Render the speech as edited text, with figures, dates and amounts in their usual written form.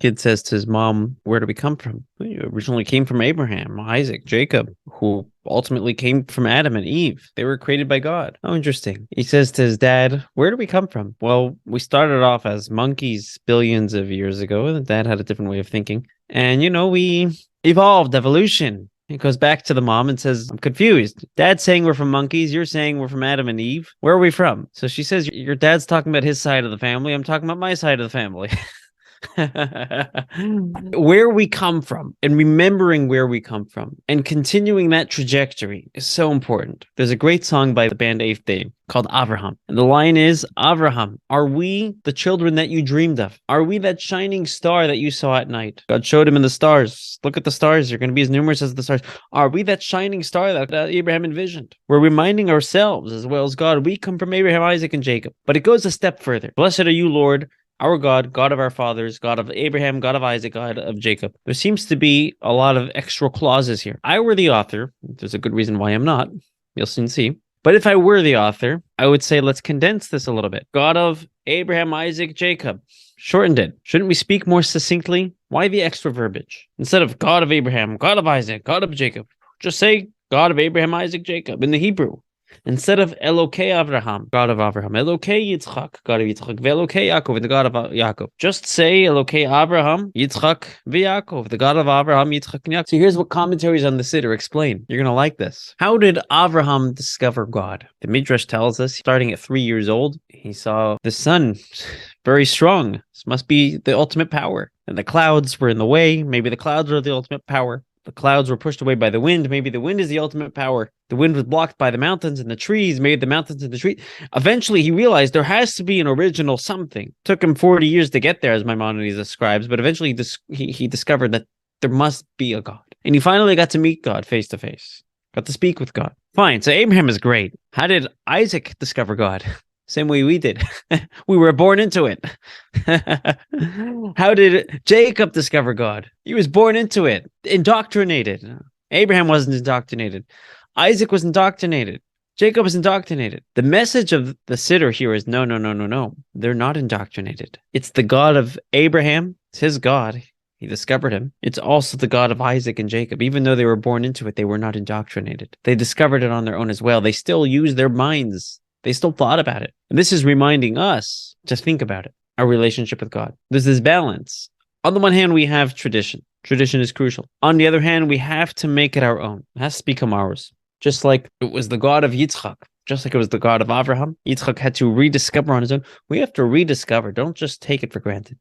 Kid says to his mom, where do we come from? We originally came from Abraham, Isaac, Jacob, who ultimately came from Adam and Eve. They were created by God. Oh, interesting. He says to his dad, where do we come from? Well, we started off as monkeys billions of years ago. The dad had a different way of thinking. And, we evolved, evolution. He goes back to the mom and says, I'm confused. Dad's saying we're from monkeys. You're saying we're from Adam and Eve. Where are we from? So she says, your dad's talking about his side of the family. I'm talking about my side of the family. Where we come from and remembering where we come from and continuing that trajectory is so important. There's a great song by the band Eighth Day called Avraham. And the line is, Avraham, are we the children that you dreamed of? Are we that shining star that you saw at night? God showed him in the stars. Look at the stars. They're going to be as numerous as the stars. Are we that shining star that Abraham envisioned? We're reminding ourselves as well as God, we come from Abraham, Isaac, and Jacob. But it goes a step further. Blessed are you, Lord, our God, God of our fathers, God of Abraham, God of Isaac, God of Jacob. There seems to be a lot of extra clauses here. I were the author. There's a good reason why I'm not. You'll soon see. But if I were the author, I would say, let's condense this a little bit. God of Abraham, Isaac, Jacob. Shortened it. Shouldn't we speak more succinctly? Why the extra verbiage? Instead of God of Abraham, God of Isaac, God of Jacob, just say God of Abraham, Isaac, Jacob in the Hebrew. Instead of Elokei Avraham, God of Avraham, Elokei Yitzchak, God of Yitzchak, Velokei Yaakov, the God of Yaakov. Just say Elokei Avraham, Yitzchak, Yaakov, the God of Avraham, Yitzchak, and Yaakov. So here's what commentaries on the Siddur explain. You're going to like this. How did Avraham discover God? The Midrash tells us, starting at 3 years old, he saw the sun very strong. This must be the ultimate power. And the clouds were in the way. Maybe the clouds were the ultimate power. The clouds were pushed away by the wind. Maybe the wind is the ultimate power. The wind was blocked by the mountains and the trees, made the mountains and the trees. Eventually, he realized there has to be an original something. Took him 40 years to get there, as Maimonides describes, but eventually he discovered that there must be a God. And he finally got to meet God face to face, got to speak with God. Fine, so Abraham is great. How did Isaac discover God? Same way we did. We were born into it. How did Jacob discover God? He was born into it, indoctrinated. Abraham wasn't indoctrinated. Isaac was indoctrinated. Jacob was indoctrinated. The message of the Siddur here is no, no, no, no, no. They're not indoctrinated. It's the God of Abraham. It's his God. He discovered him. It's also the God of Isaac and Jacob. Even though they were born into it, they were not indoctrinated. They discovered it on their own as well. They still use their minds. They still thought about it. And this is reminding us to think about it, our relationship with God. There's this balance. On the one hand, we have tradition. Tradition is crucial. On the other hand, we have to make it our own. It has to become ours. Just like it was the God of Yitzchak, just like it was the God of Avraham. Yitzchak had to rediscover on his own. We have to rediscover. Don't just take it for granted.